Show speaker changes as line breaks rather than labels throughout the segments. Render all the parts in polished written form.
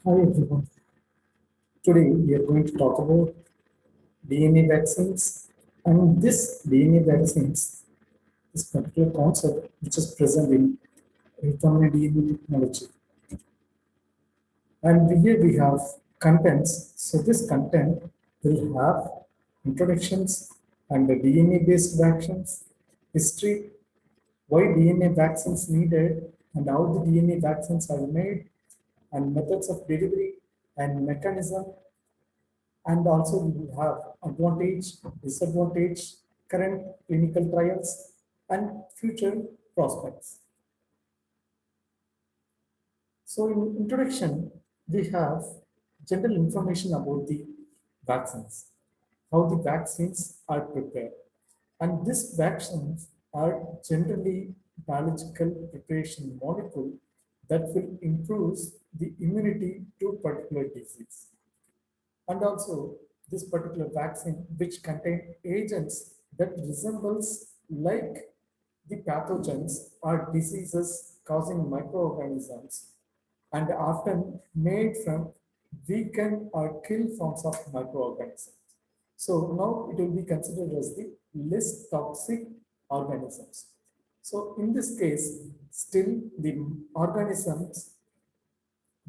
Hi everyone. Today we are going to talk about DNA vaccines and this DNA vaccines, this particular concept which is present in recombinant DNA technology. And here we have contents. So this content will have introductions and the DNA-based vaccines, history, why DNA vaccines needed, and how the DNA vaccines are made, and methods of delivery and mechanism. And also we will have advantage, disadvantage, current clinical trials, and future prospects. So in introduction, we have general information about the vaccines, how the vaccines are prepared. And these vaccines are generally biological preparation molecule that will improve the immunity to particular disease. And also this particular vaccine which contain agents that resembles like the pathogens or diseases causing microorganisms and often made from weakened or kill forms of microorganisms. So now it will be considered as the less toxic organisms. So in this case, still the organisms,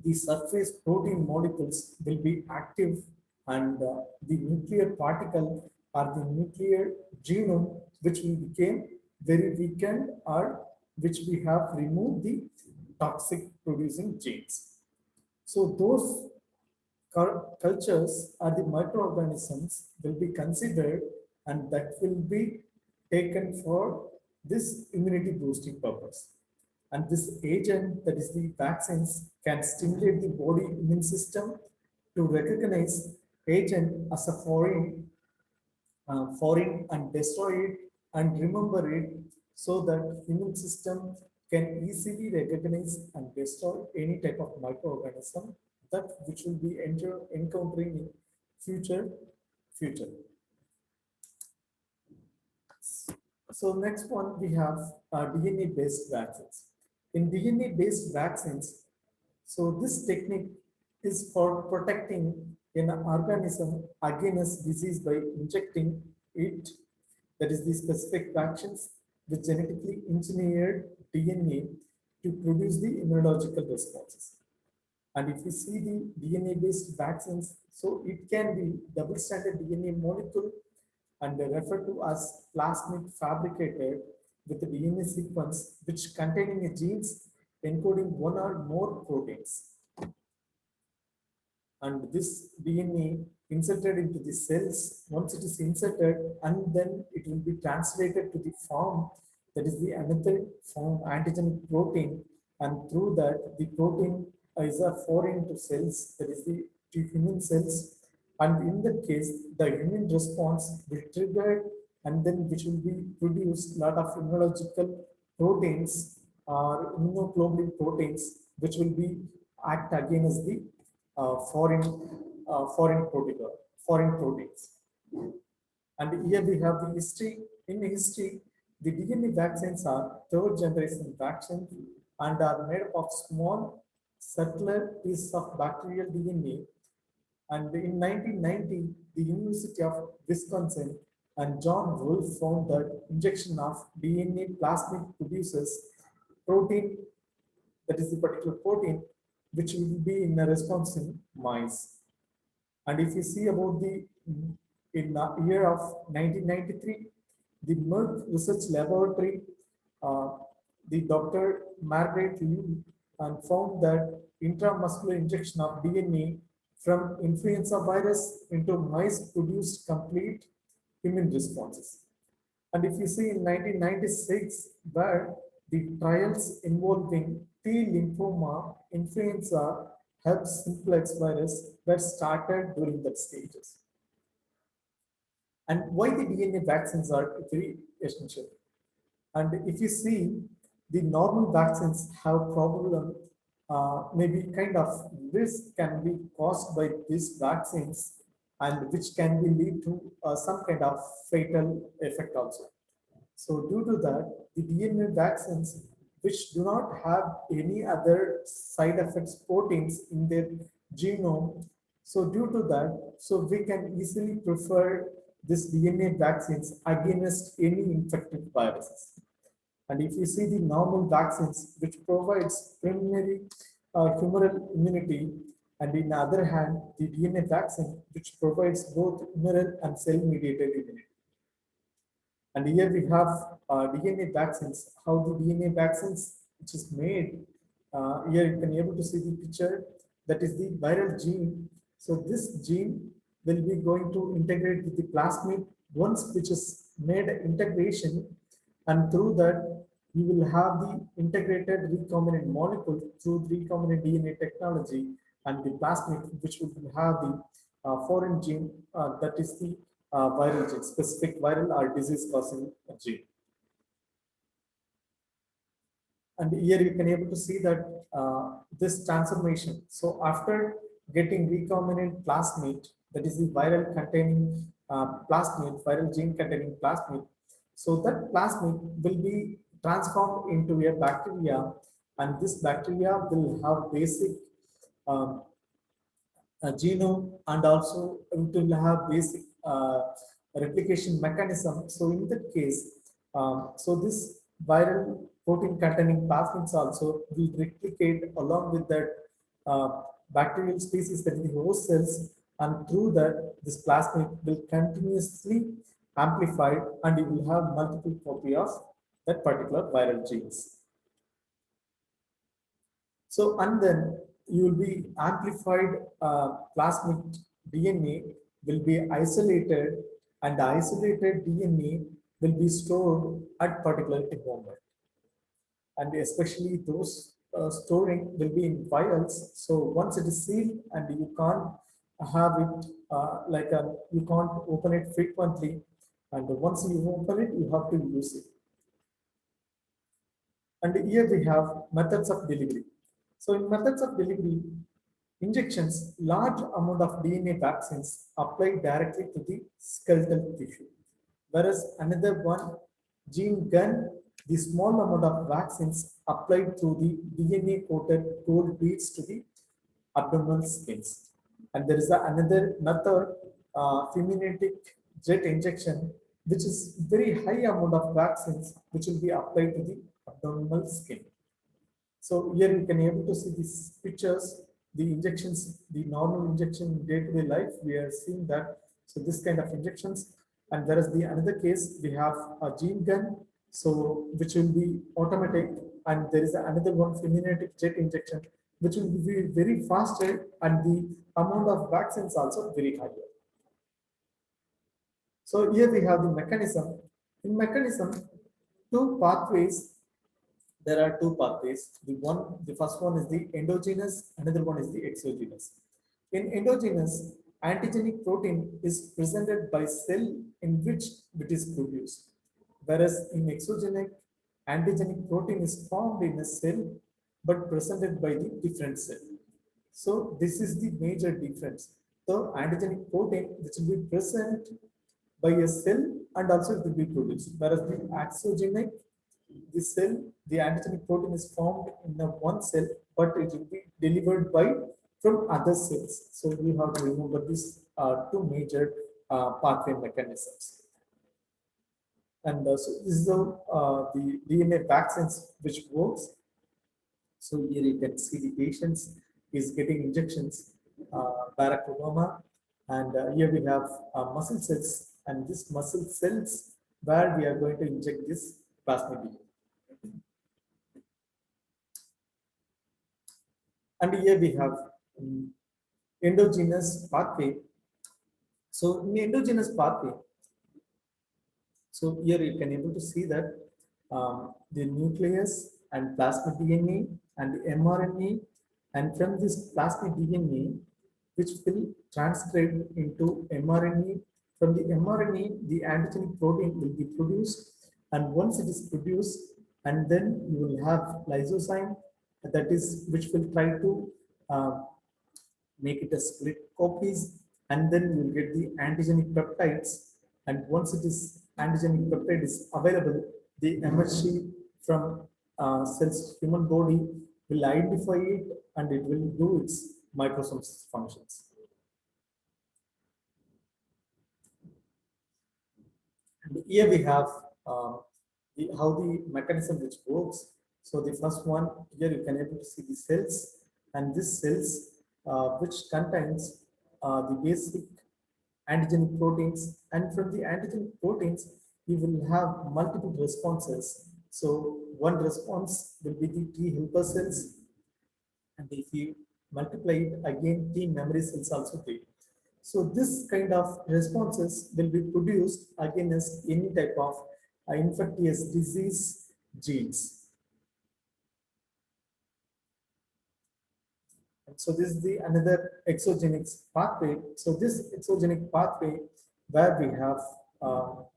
the surface protein molecules will be active and the nuclear particle or the nuclear genome which will become very weakened or which we have removed the toxic producing genes. So those cultures or the microorganisms will be considered and that will be taken for this immunity boosting purpose. And this agent, that is the vaccines, can stimulate the body immune system to recognize agent as a foreign and destroy it and remember it so that immune system can easily recognize and destroy any type of microorganism that which will be encountering in future. So next one we have DNA based vaccines. In DNA based vaccines, so this technique is for protecting an organism against disease by injecting it, that is the specific vaccines with genetically engineered DNA to produce the immunological responses. And if you see the DNA-based vaccines, so it can be double-stranded DNA molecule and referred to as plasmid fabricated with the DNA sequence which containing a genes encoding one or more proteins. And this DNA inserted into the cells, once it is inserted, and then it will be translated to the form that is the another form antigenic protein, and through that the protein is a foreign to cells, that is the to human cells, and in that case the immune response will trigger and then which will be produced lot of immunological proteins or immunoglobulin proteins which will be act against the foreign foreign proteins. And here we have the history. In history, the DNA vaccines are third generation vaccines and are made up of small circular pieces of bacterial DNA. And in 1990, the University of Wisconsin and John Wolfe found that injection of DNA plasmid produces protein, that is the particular protein, which will be in a response in mice. And if you see about the in the year of 1993, the Merck Research Laboratory, uh, the Dr. Margaret Liu, and found that intramuscular injection of DNA from influenza virus into mice produced complete immune responses. And if you see in 1996, where the trials involving T lymphoma, influenza, herpes simplex virus were started during that stages. And why the DNA vaccines are very essential. And if you see, the normal vaccines have problem, maybe kind of risk can be caused by these vaccines and which can be lead to some kind of fatal effect also. So due to that, the DNA vaccines, which do not have any other side effects proteins in their genome. So due to that, so we can easily prefer this DNA vaccines against any infected viruses. And if you see the normal vaccines, which provides primary humoral immunity, and in the other hand, the DNA vaccine, which provides both humoral and cell-mediated immunity. And here we have DNA vaccines, how the DNA vaccines, which is made, here you can able to see the picture, that is the viral gene. So this gene will be going to integrate with the plasmid once which is made integration, and through that you will have the integrated recombinant molecule through recombinant DNA technology, and the plasmid which will have the foreign gene, that is the viral gene, specific viral or disease causing gene. And here you can able to see that this transformation. So after getting recombinant plasmid, that is the viral containing plasmid, viral gene containing plasmid. So that plasmid will be transformed into a bacteria, and this bacteria will have basic um, genome, and also it will have basic replication mechanism. So in that case, so this viral protein containing plasmids also will replicate along with that bacterial species, that is the host cells, and through that this plasmid will continuously amplified, and it will have multiple copy of that particular viral genes. So, and then you will be amplified plasmid DNA will be isolated, and the isolated DNA will be stored at particular environment. And especially those storing will be in vials. So once it is sealed, and you can't have it you can't open it frequently. And once you open it, you have to use it. And here we have methods of delivery. So in methods of delivery, injections, large amount of DNA vaccines applied directly to the skeletal tissue. Whereas another one, gene gun, the small amount of vaccines applied through the DNA coated gold beads to the abdominal skins. And there is another method, feminetic jet injection, which is very high amount of vaccines which will be applied to the abdominal skin. So here you can able to see these pictures, the injections, the normal injection in day-to-day life, we are seeing that. So this kind of injections, and there is the another case, we have a gene gun, so which will be automatic, and there is another one, feminetic jet injection, which will be very faster, and the amount of vaccines also very higher. So here we have the mechanism. In mechanism, two pathways, there are two pathways. The first one is the endogenous, another one is the exogenous. In endogenous, antigenic protein is presented by cell in which it is produced, whereas in exogenic, antigenic protein is formed in a cell but presented by the different cell. So this is the major difference. So antigenic protein which will be present by a cell and also it will be produced, whereas the exogenic, the cell, the antigenic protein is formed in a one cell, but it will be delivered by from other cells. So we have to remember these two major pathway mechanisms. And so this is how the DNA vaccines which works. So here you can see the patients is getting injections, Barack Obama, and here we have muscle cells, and this muscle cells where we are going to inject this plasmid DNA. And here we have endogenous pathway. So in the endogenous pathway, so here you can able to see that the nucleus and plasmid DNA and the mRNA, and from this plasmid DNA, which will transcribe into mRNA. From the mRNA, the antigenic protein will be produced, and once it is produced, and then you will have lysozyme, that is which will try to make it a split copies, and then you will get the antigenic peptides, and once it is antigenic peptide is available, the MHC from cells human body will identify it, and it will do its microsomes functions. And here we have how the mechanism which works. So the first one here you can able to see the cells, and this cells which contains the basic antigenic proteins, and from the antigenic proteins you will have multiple responses. So one response will be the T helper cells, and if you multiply it again, T memory cells also take. So this kind of responses will be produced against any type of infectious disease genes. And so this is the another exogenic pathway. So this exogenic pathway where we have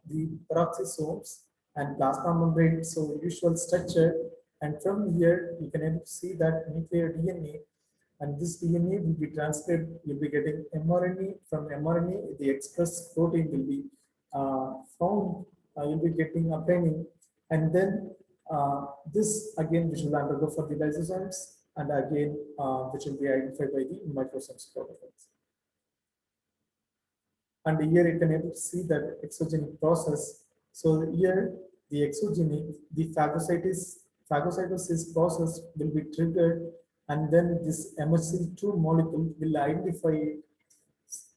the peroxisomes and plasma membrane, so usual structure, and from here you can able to see that nuclear DNA, and this DNA will be transcribed, you'll be getting mRNA. From mRNA, the express protein will be found, you'll be getting obtaining, and then this again which will undergo for the lysosomes, and again which will be identified by the microsomes protocols. And here you can able to see that exogenic process. So here the exogenic, the phagocytosis process will be triggered, and then this MHC2 molecule will identify it,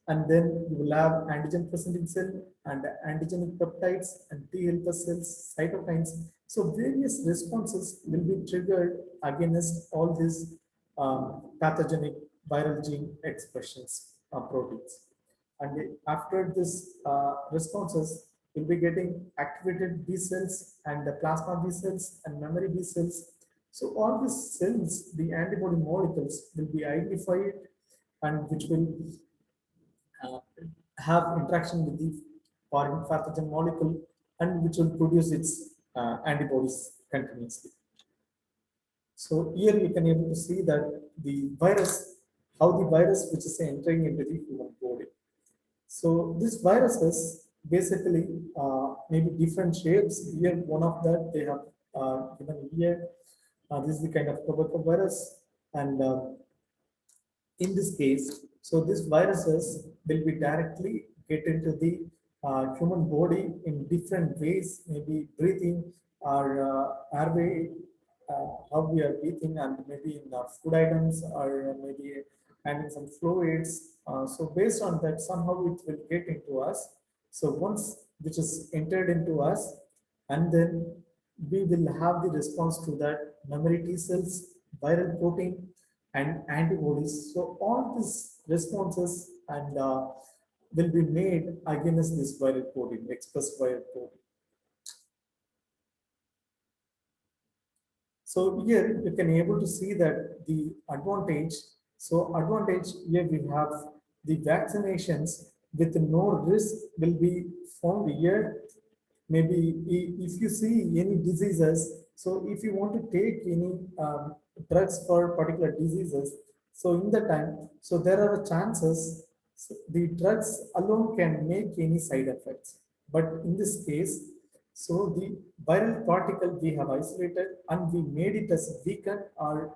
and then you will have antigen presenting cell and antigenic peptides and T helper cells, cytokines. So various responses will be triggered against all these pathogenic viral gene expressions proteins. And after this responses, you'll be getting activated B cells and the plasma B cells and memory B cells. So all these cells, the antibody molecules will be identified, and which will have interaction with the foreign pathogen molecule, and which will produce its antibodies continuously. So here you can able to see that the virus, how the virus which is entering into the human body. So this viruses basically maybe different shapes. Here one of that they have given here. This is the kind of tobacco virus, and in this case, so these viruses will be directly get into the human body in different ways, maybe breathing or airway, how we are breathing, and maybe in food items, or maybe and in some fluids. So based on that, somehow it will get into us. So once which is entered into us, and then we will have the response to that memory T cells, viral protein, and antibodies. So all these responses and will be made against this viral protein, expressed viral protein. So here you can able to see that the advantage. So advantage here we have the vaccinations with no risk will be found here. Maybe if you see any diseases, so if you want to take any drugs for particular diseases, so in the time, so there are chances, so the drugs alone can make any side effects, but in this case, so the viral particle we have isolated and we made it as weakened or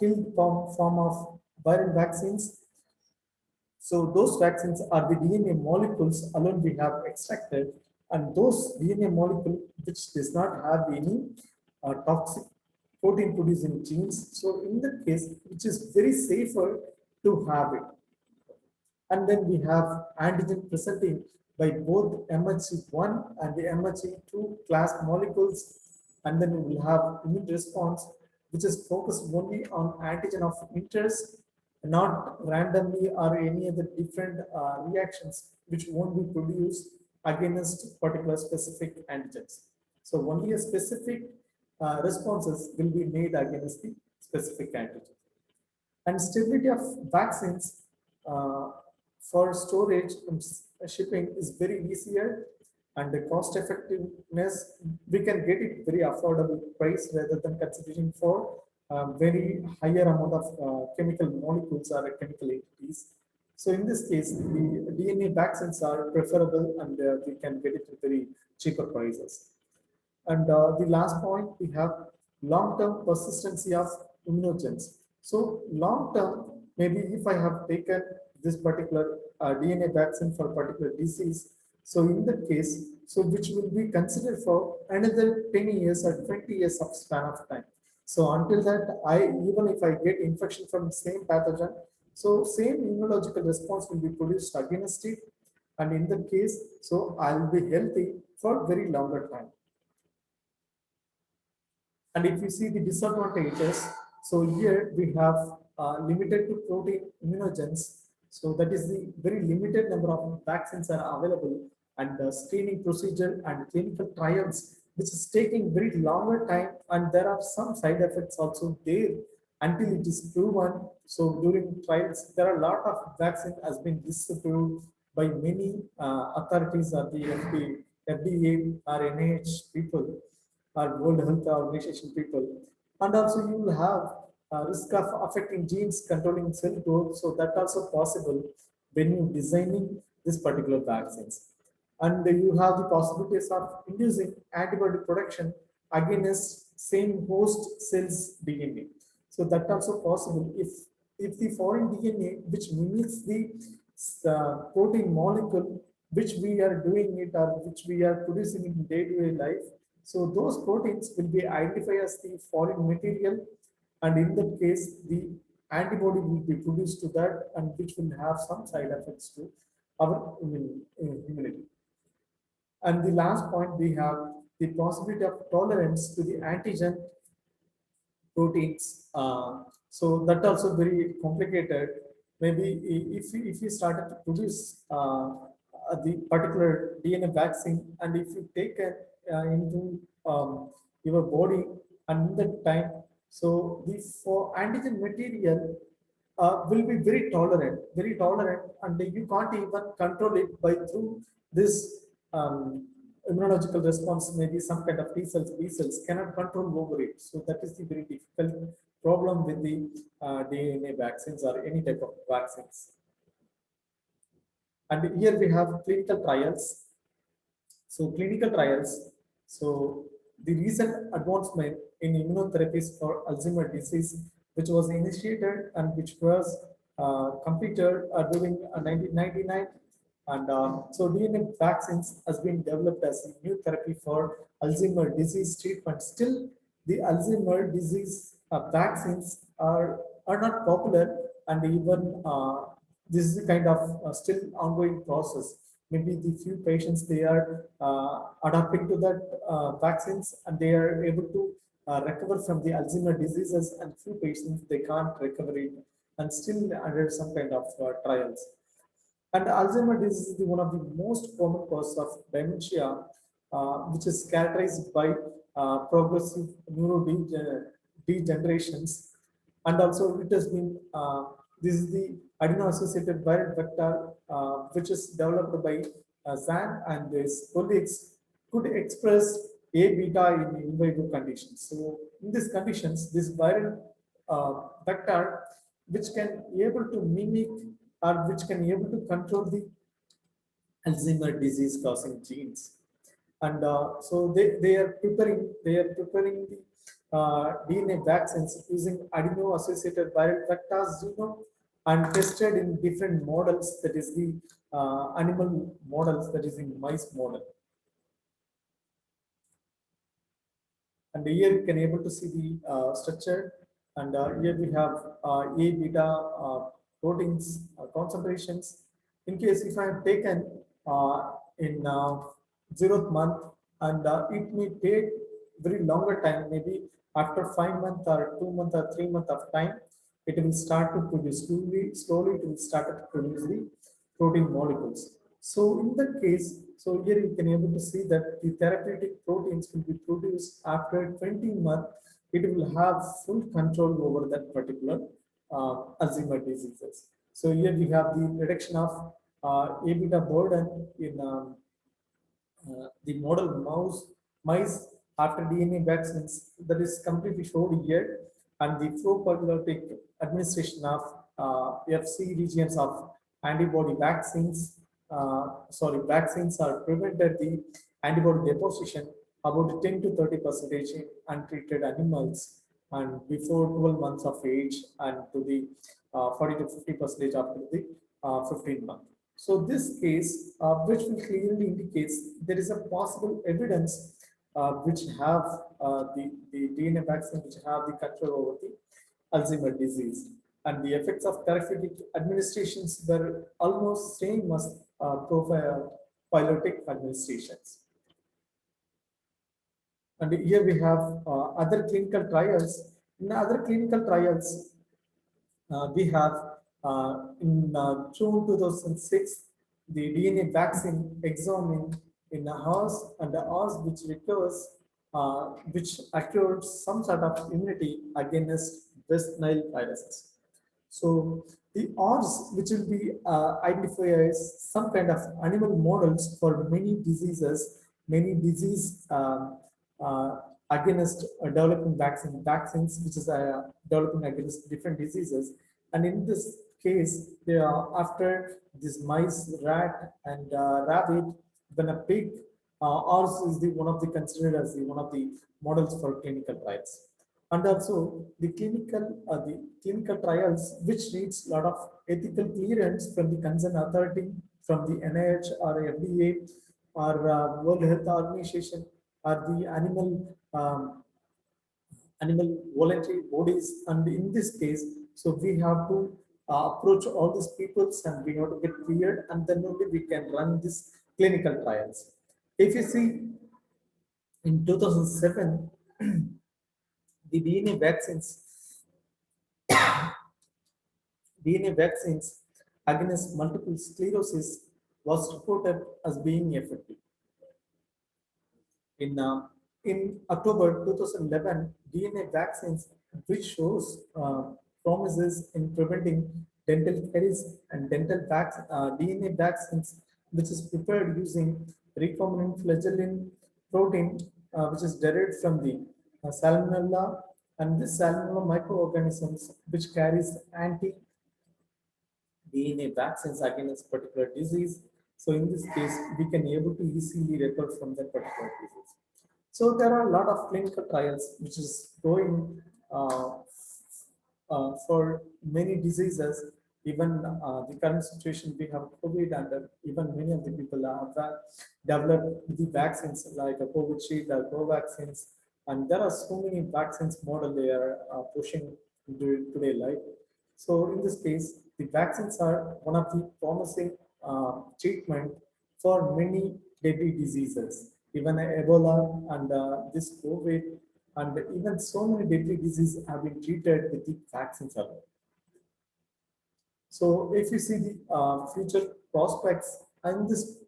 killed form of viral vaccines. So those vaccines are the DNA molecules alone we have extracted, and those DNA molecule which does not have any toxic protein producing genes. So in that case, which is very safer to have it. And then we have antigen presenting by both MHC1 and the MHC2 class molecules, and then we will have immune response which is focused only on antigen of interest, not randomly or any other different reactions which won't be produced against particular specific antigens. So only a specific responses will be made against the specific antigen. And stability of vaccines for storage and shipping is very easier, and the cost effectiveness, we can get it very affordable price rather than considering for very higher amount of chemical molecules or chemical entities. So in this case, the DNA vaccines are preferable, and we can get it at very cheaper prices. And the last point, we have long-term persistency of immunogens. So long-term, maybe if I have taken this particular DNA vaccine for a particular disease, so in that case, so which will be considered for another 10 years or 20 years of span of time. So until that, even if I get infection from the same pathogen, so same immunological response will be produced against it. And in that case, so I'll be healthy for very longer time. And if you see the disadvantages, so here we have limited to protein immunogens. So that is the very limited number of vaccines are available, and the screening procedure and clinical trials, which is taking very longer time, and there are some side effects also there until it is proven. So during trials, there are a lot of vaccine has been disapproved by many authorities or the FDA or NIH people or World Health Organization people. And also you will have risk of affecting genes controlling cell growth. So that also possible when you designing this particular vaccines. And you have the possibilities of inducing antibody production against same host cells DNA. So that also possible if the foreign DNA which mimics the protein molecule which we are doing it or which we are producing in day-to-day life, so those proteins will be identified as the foreign material, and in that case, the antibody will be produced to that, and which will have some side effects to our immunity. And the last point, we have the possibility of tolerance to the antigen proteins. So that also very complicated. Maybe if you started to produce the particular DNA vaccine, and if you take it into your body, and in that time, so the for antigen material will be very tolerant, and you can't even control it by through this immunological response. Maybe some kind of T cells, B cells cannot control over it. So that is the very difficult problem with the DNA vaccines or any type of vaccines. And here we have clinical trials. So clinical trials. So the recent advancement in immunotherapies for Alzheimer's disease, which was initiated and which was completed during 1999. And so DNA vaccines has been developed as a new therapy for Alzheimer's disease treatment. Still, the Alzheimer's disease vaccines are not popular, and even this is a kind of still ongoing process. Maybe the few patients they are adapting to that vaccines, and they are able to recover from the Alzheimer's diseases, and few patients they can't recover it, and still under some kind of trials. And Alzheimer's disease is one of the most common causes of dementia, which is characterized by progressive neurodegenerations. And also it has been, this is the adeno-associated viral vector, which is developed by Zhang and his colleagues, could express A beta in vivo conditions. So in these conditions, this viral vector, which can able to mimic or which can able to control the Alzheimer's disease causing genes. And so they are preparing the DNA vaccines using adeno associated viral vectors genome, and tested in different models, that is the animal models, that is in mice model. And here you can able to see the structure, and here we have A beta proteins concentrations. In case if I have taken in 0th month, and it may take very longer time, maybe after 5 months or 2 months or 3 months of time, it will start to produce slowly it will start to produce the protein molecules. So in that case, so here you can able to see that the therapeutic proteins will be produced after 20 months. It will have full control over that particular Alzheimer's diseases. So here we have the reduction of A beta burden in the model mice after DNA vaccines, that is completely showed here, and the prophylactic administration of FC regions of antibody vaccines. Vaccines are prevented the antibody deposition about 10 to 30% in untreated animals, and before 12 months of age, and to the 40 to 50% after the 15 month. So this case, which will clearly indicates there is a possible evidence which have the DNA vaccine which have the control over the Alzheimer's disease. And the effects of therapeutic administrations were almost same as prophylactic administrations. And here we have other clinical trials. In other clinical trials, we have in June 2006, the DNA vaccine examined in a horse, and the horse which recovers, which accrues some sort of immunity against West Nile viruses. So the odds which will be identified as some kind of animal models for many diseases, many disease against developing vaccines which is developing against different diseases. And in this case, they are after this mice, rat, and rabbit, when a pig, ours is the one of the considered as the one of the models for clinical trials. And also the clinical trials which needs a lot of ethical clearance from the concerned authority, from the NIH or FDA or World Health Organization or the animal voluntary bodies. And in this case, so we have to approach all these peoples and we have to get cleared, and then only we can run this clinical trials. If you see in 2007, the DNA vaccines against multiple sclerosis was reported as being effective. In October 2011, DNA vaccines, which shows promises in preventing dental caries, and DNA vaccines, which is prepared using recombinant flagellin protein, which is derived from the salmonella, and this salmonella microorganisms, which carries anti-DNA vaccines against particular disease. So in this case, we can able to easily recover from that particular disease. So there are a lot of clinical trials which is going for many diseases. Even the current situation, we have COVID, and even many of the people have developed the vaccines like a COVID sheet or vaccines, and there are so many vaccines model they are pushing into today life. So in this case, the vaccines are one of the promising treatment for many deadly diseases, even Ebola and this COVID, and even so many deadly diseases have been treated with the vaccines alone. So if you see the future prospects, and this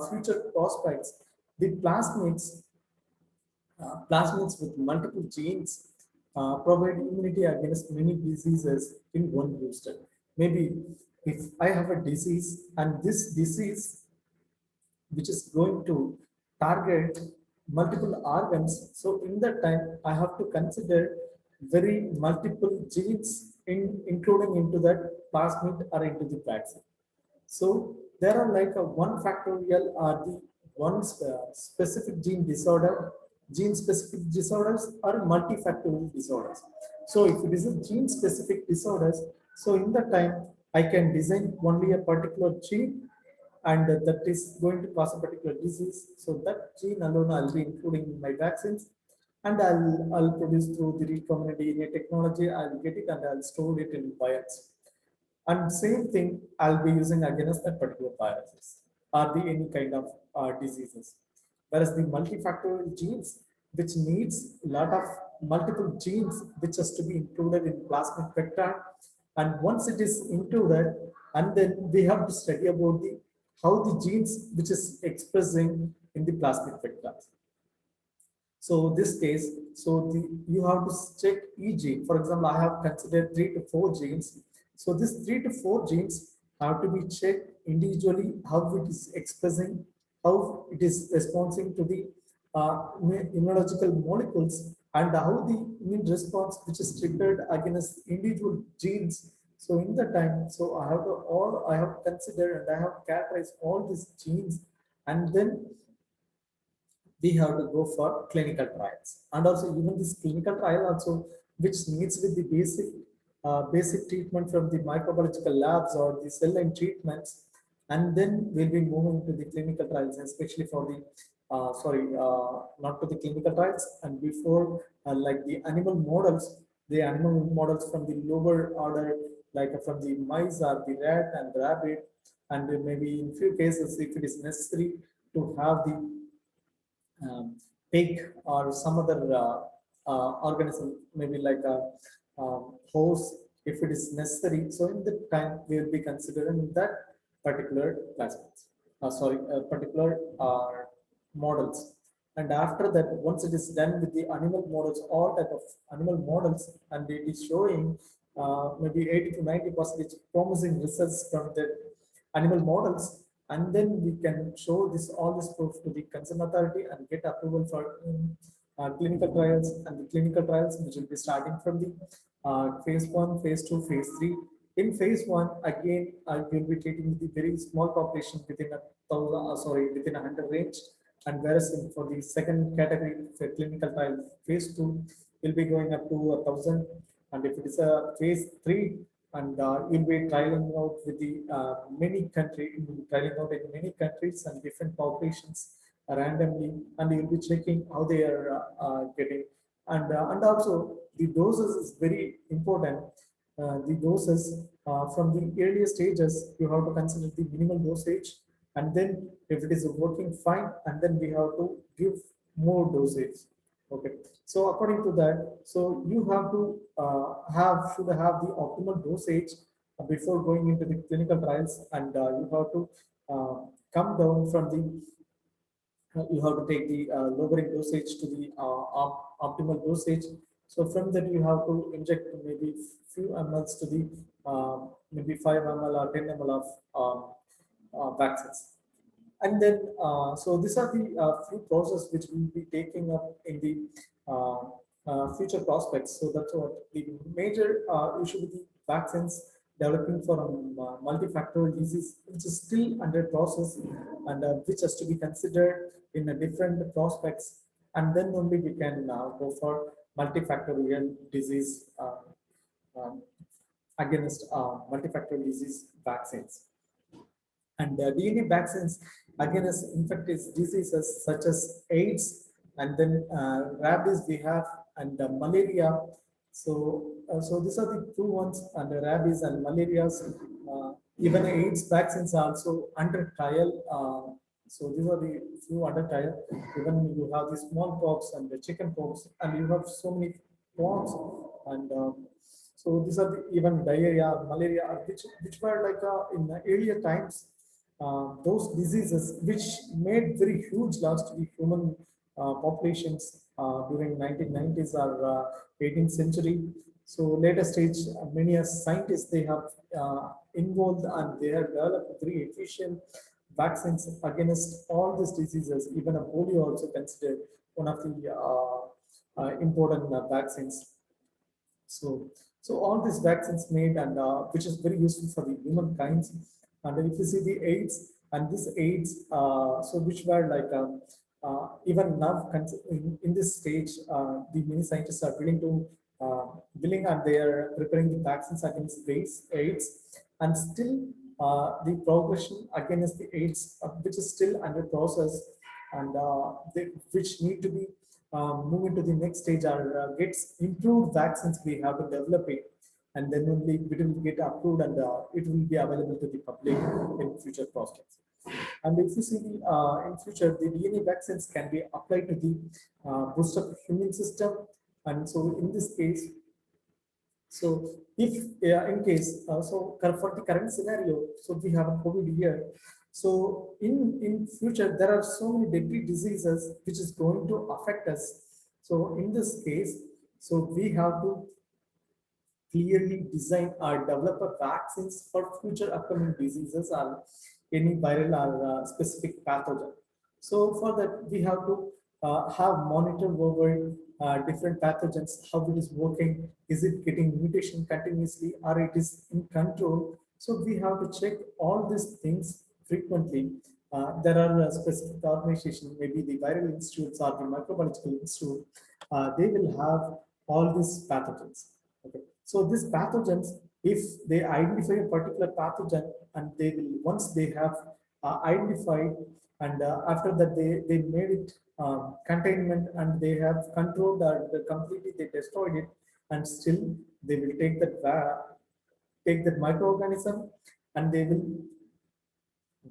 future prospects, the plasmids with multiple genes provide immunity against many diseases in one booster. Maybe if I have a disease, and this disease which is going to target multiple organs, so in that time I have to consider very multiple genes including into that plasmid or into the vaccine. So there are like a one factorial or the one specific gene specific disorders or multifactorial disorders. So if it is a gene specific disorders, so in that time I can design only a particular gene, and that is going to cause a particular disease. So that gene alone I'll be including in my vaccines, and I'll produce through the recombinant DNA technology. I'll get it and I'll store it in biomes. And same thing I'll be using against that particular viruses or the any kind of diseases. Whereas the multifactorial genes, which needs a lot of multiple genes, which has to be included in plasmid vector. And once it is included, and then we have to study about the how the genes which is expressing in the plasmid vectors. So this case, so you have to check each gene. For example, I have considered 3 to 4 genes. So this 3 to 4 genes have to be checked individually, how it is expressing, how it is responding to the immunological molecules, and how the immune response which is triggered against individual genes. So in the time, so I have considered and I have characterized all these genes, and then we have to go for clinical trials. And also even this clinical trial also, which needs with the basic treatment from the microbiological labs or the cell line treatments, and then we'll be moving to the clinical trials, especially for the not to the clinical trials, and before like the animal models from the lower order, like from the mice or the rat and rabbit, and maybe in few cases, if it is necessary to have the pig or some other organism, maybe like a horse, if it is necessary. So in the time, we will be considering that particular classmates, particular models. And after that, once it is done with the animal models, all type of animal models, and it is showing maybe 80 to 90% promising results from the animal models, and then we can show all this proof to the concerned authority and get approval for clinical trials, and the clinical trials which will be starting from the phase 1, phase 2, phase 3. In phase 1, again, I will be treating the very small population within a thousand, within 100 range, and whereas for the second category for clinical trial, phase 2 will be going up to 1,000, and if it is a phase 3, and you'll be trialing out with the trialing out in many countries and different populations randomly, and you'll be checking how they are getting, and also the doses is very important. The doses from the earlier stages, you have to consider the minimal dosage, and then if it is working fine, and then we have to give more dosage. Okay, so according to that, so you have to should have the optimal dosage before going into the clinical trials, and you have to come down from the you have to take the lowering dosage to the optimal dosage. So from that, you have to inject maybe few mLs to the maybe 5 ml or 10 ml of vaccines. And then, so these are the few processes which we will be taking up in the future prospects. So that's what the major issue with the vaccines developing for multifactorial disease, which is still under process, and which has to be considered in a different prospects, and then only we can go for multifactorial disease against multifactorial disease vaccines. And DNA vaccines against infectious diseases such as AIDS, and then rabies we have, and malaria. So these are the two ones, and rabies and malaria. Even AIDS vaccines are also under trial. So these are the few under trial. Even you have the smallpox and the chickenpox, and you have so many forms, and so these are the even diarrhea, malaria, which were like in the earlier times, those diseases which made very huge loss to the human populations during 1990s or 18th century. So later stage, many as scientists, they have involved, and they have developed very efficient vaccines against all these diseases. Even a polio also considered one of the important vaccines. So all these vaccines made, and which is very useful for the humankind. And if you see the AIDS, and this AIDS, so which were like even now in this stage, the many scientists are willing, and they are preparing the vaccines against AIDS, and still the progression against the AIDS, which is still under process, and which need to be move into the next stage, or gets improved vaccines. We have to develop it, and then only it will get approved, and it will be available to the public in future prospects. And if you see in future, the DNA vaccines can be applied to the boost up immune system. And so in this case, so if in case, for the current scenario, so we have a COVID here. So in future, there are so many deadly diseases which is going to affect us. So in this case, so we have to clearly design or develop a vaccines for future upcoming diseases or any viral or specific pathogen. So for that, we have to have monitor over different pathogens, how it is working, is it getting mutation continuously, or it is in control. So we have to check all these things frequently. There are specific organizations, maybe the viral institutes or the microbiological institute, they will have all these pathogens. Okay, so these pathogens, if they identify a particular pathogen, and they will, once they have identified, and after that they made it containment, and they have controlled completely, they destroyed it, and still they will take that microorganism, and they will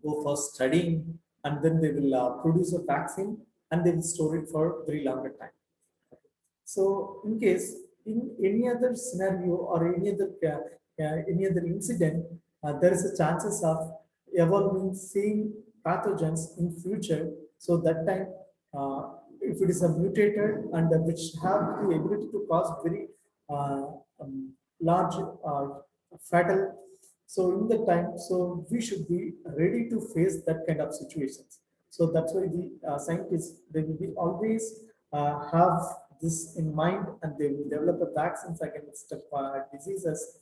go for studying, and then they will produce a vaccine, and they will store it for very longer time. So in case, in any other scenario or any other incident, there is a chances of evolving same pathogens in future. So that time, if it is a mutated, and which have the ability to cause very uh, large fatal, so in the time, so we should be ready to face that kind of situations. So that's why the scientists, they will be always have this in mind, and they will develop the vaccines against diseases,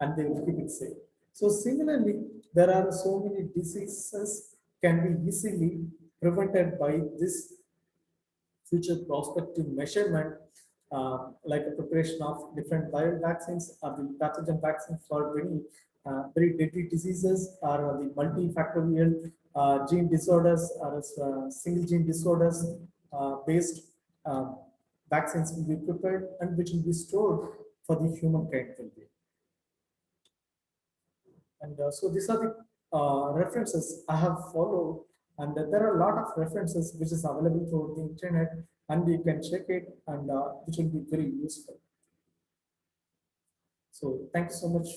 and they will keep it safe. So similarly, there are so many diseases can be easily prevented by this future prospective measurement, like a preparation of different viral vaccines or the pathogen vaccines for very deadly diseases, or the multifactorial gene disorders, or single gene disorders based uh, vaccines will be prepared, and which will be stored for the humankind will be. And so these are the references I have followed, and there are a lot of references which is available through the internet, and you can check it, and which will be very useful. So thank you so much